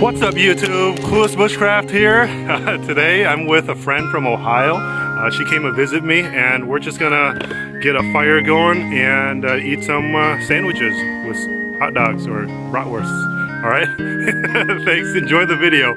What's up YouTube? Clueless Bushcraft here. Today I'm with a friend from Ohio. She came to visit me and we're just gonna get a fire going and eat some sandwiches with hot dogs or bratwursts. Alright? Thanks, enjoy the video.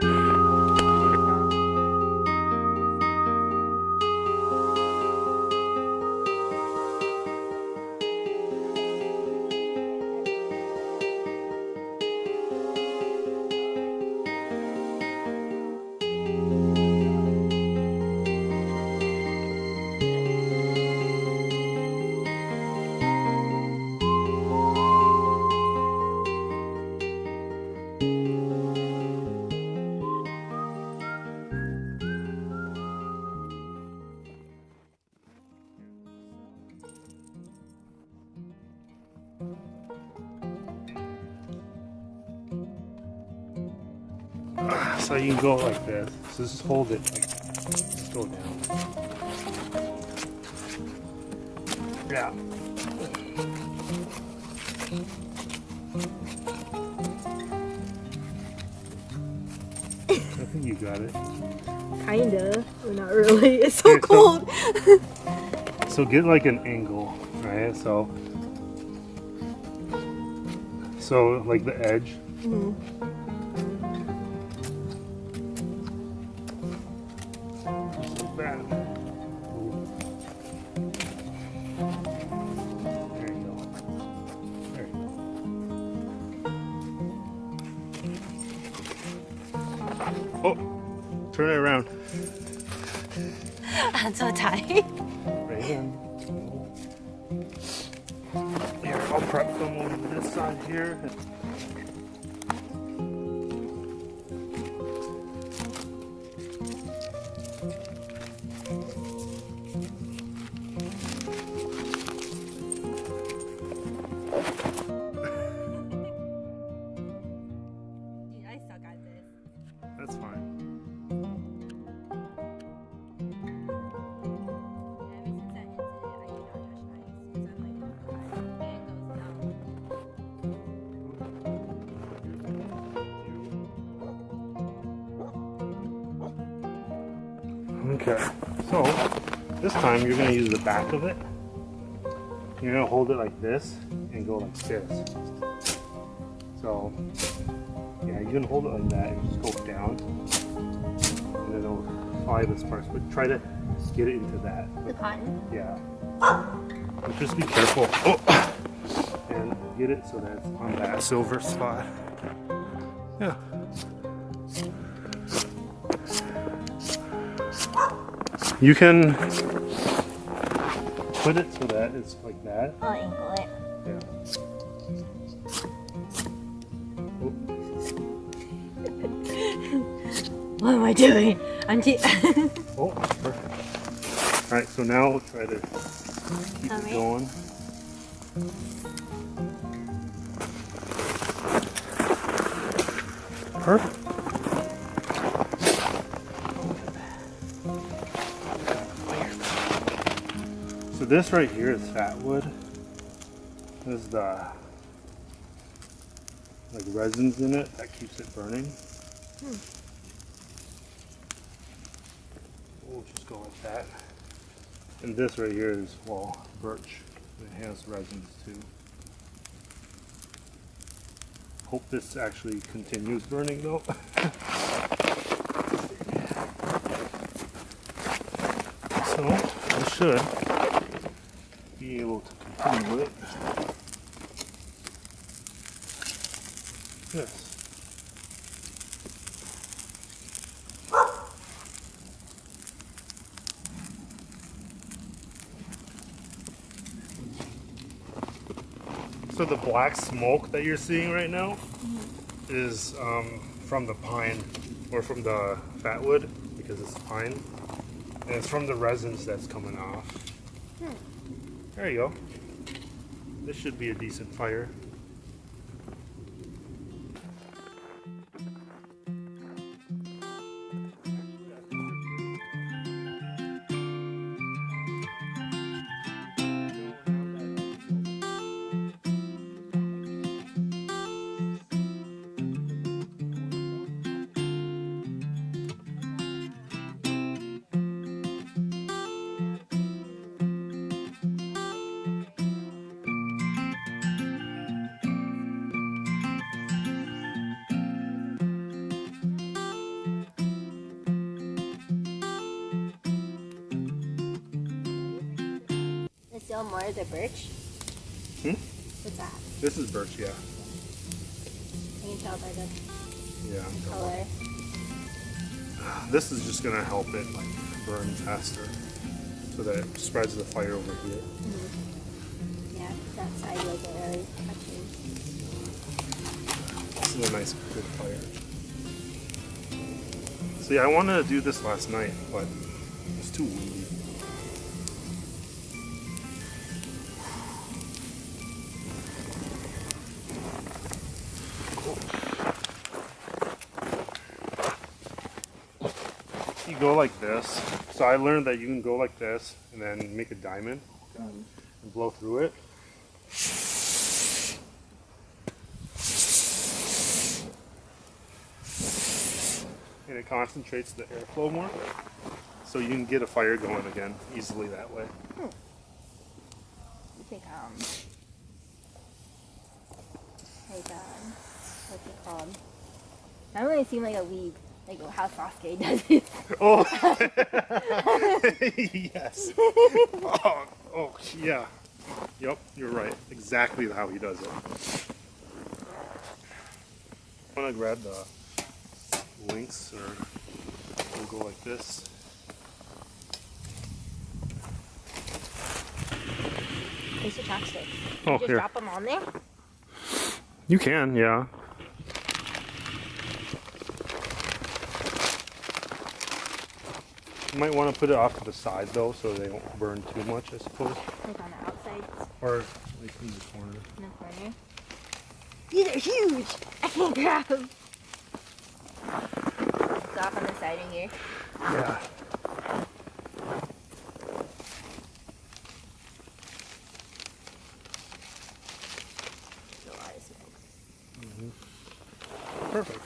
So you can go like this. So just hold it. Just go down. Yeah. I think you got it. Kinda, but not really. It's so cold. So get like an angle, right? So like the edge. Mm-hmm. There you go. There you go. Oh, turn it around. I'm so tired. Right in. Here, I'll prep some on this side here. Dude, I suck at this. That's fine. Ever since that incident, I cannot touch knives because I'm like, it goes down. Okay, so this time you're going to use the back of it. You're going to hold it like this and go like this. So, yeah, you can hold it like that and just go down. And then it'll fly this part. But try to get it into that. The cotton? Yeah. But just be careful. Oh. And get it so that it's on that silver spot. Yeah. You can put it so that it's like that. I'll angle it. Yeah. What am I doing? Oh, perfect. Alright, so now we'll try to keep it going. Perfect. So this right here is fatwood. There's the like resins in it that keeps it burning. We'll just go like that. And this right here is, well, birch. It has resins too. Hope this actually continues burning though. So this should be able to continue it. Yes. So the black smoke that you're seeing right now is from the pine or from the fatwood because it's pine. And it's from the resins that's coming off. There you go. This should be a decent fire. still more the birch? What's that? This is birch, yeah. I can tell by the Yeah. color. This is just gonna help it like burn faster, so that it spreads the fire over here. Yeah, that side wasn't really touching. This is a nice good fire. See, I wanted to do this last night, but it's too windy. You go like this. So I learned that you can go like this and then make a diamond and blow through it. And it concentrates the airflow more. So you can get a fire going again easily that way. You think, like, what's it called? That don't really seem like a weed. Like how Sasuke does it. Oh, yes. Oh, yeah. Yep, you're right. Exactly how he does it. I'm gonna grab the links, or we'll go like this. There's the chopsticks. Oh, You just here. drop them on there? You can, yeah. You might want to put it off to the side though, so they don't burn too much, I suppose. Like on the outside, Or like in the corner. in the corner. These are huge! I can't grab them. It's off on the siding here. Yeah. There's a lot of smoke. Perfect.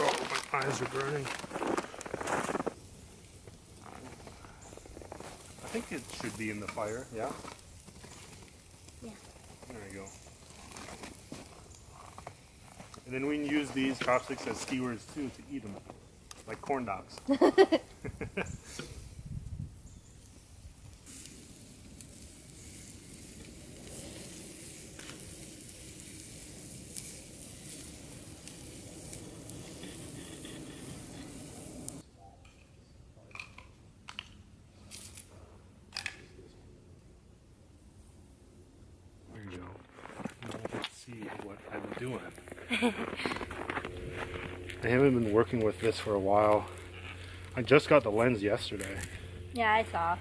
Oh, my eyes are burning. I think it should be in the fire, yeah? Yeah. There you go. And then we can use these chopsticks as skewers too to eat them, like corn dogs. There you go. Now let's see what I'm doing. I haven't been working with this for a while. I just got the lens yesterday. Yeah, I saw.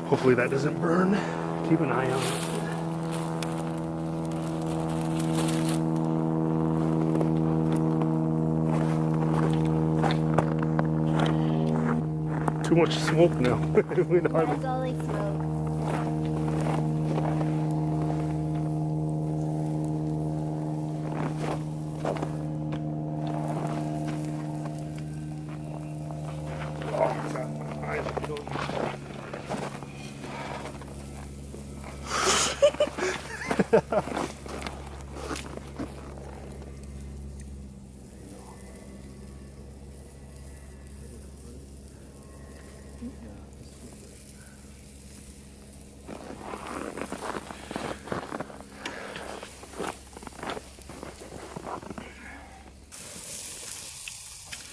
Hopefully that doesn't burn. Keep an eye on it. Too much smoke now. We don't hardly- It's all like smoke. Oh, God, my eyes are killing me.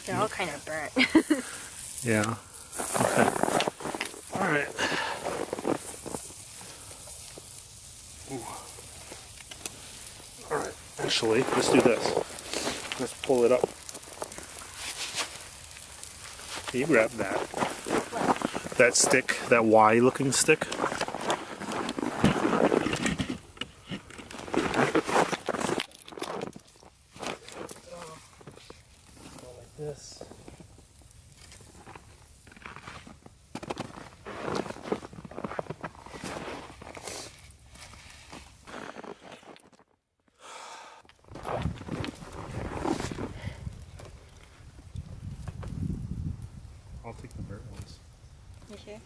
They're all kind of burnt. Yeah. Okay. All right. Ooh. All right. Actually, let's do this. Let's pull it up. Can you grab that? That stick, that Y-looking stick. Go like this. I'll take the burnt ones. You sure?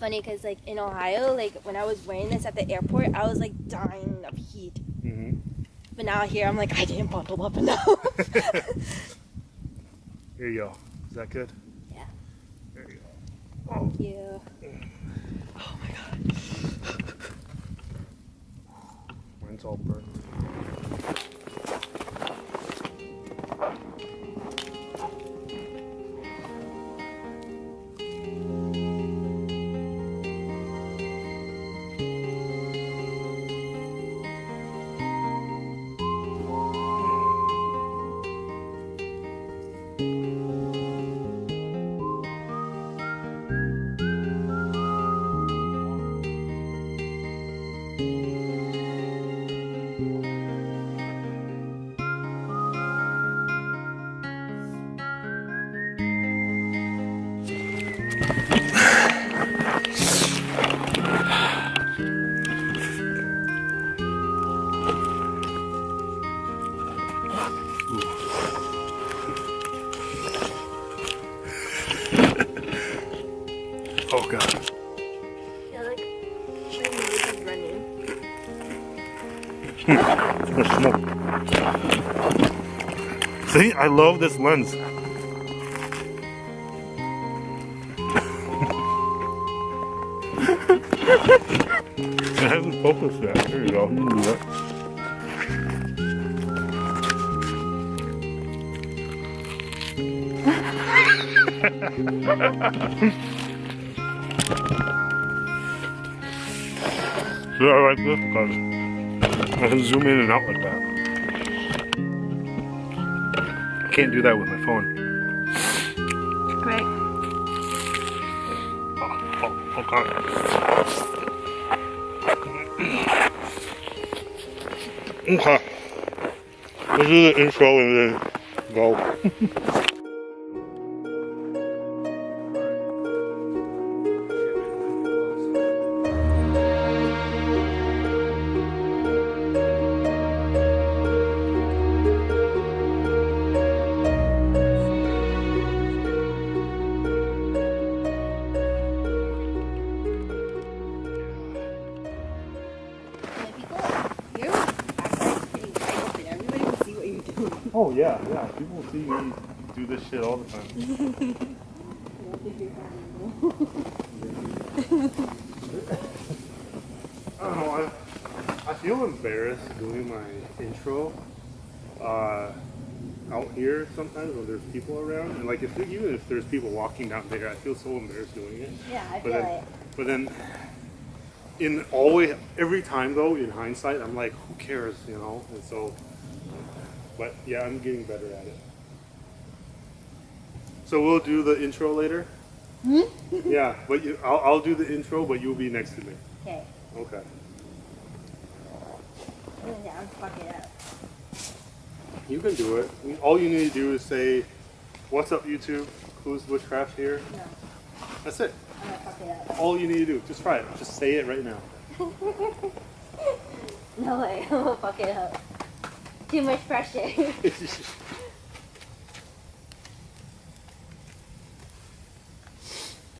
funny because like in Ohio, like when I was wearing this at the airport, I was like dying of heat. Mm-hmm. But now here, I'm like, I didn't bundle up enough. Here you go. Is that good? Yeah. There you go. Thank you. Oh my god. Mine's all burnt. Oh god. Yeah, like my nose is running. The smoke. See, I love this lens. It hasn't focused yet. There you go. You can do that. See, I like this because I can zoom in and out like that. I can't do that with my phone. Great. Oh, okay. Okay. We'll do the intro and then go. Oh yeah, yeah. People see me do this shit all the time. I don't know. I feel embarrassed doing my intro out here sometimes when there's people around, and like even if there's people walking down there, I feel so embarrassed doing it. Yeah, I But feel then, it. but then, every time though, in hindsight, I'm like, who cares, you know? And so. But yeah, I'm getting better at it. So we'll do the intro later? Yeah, but I'll do the intro, but you'll be next to me. Okay. Okay. Yeah, I'm fucking it up. You can do it. All you need to do is say, "What's up, YouTube? Clueless Bushcraft here." No, That's it. I'm gonna fuck it up. All you need to do. Just try it. Just say it right now. No way, I'm gonna fuck it up. Too much pressure.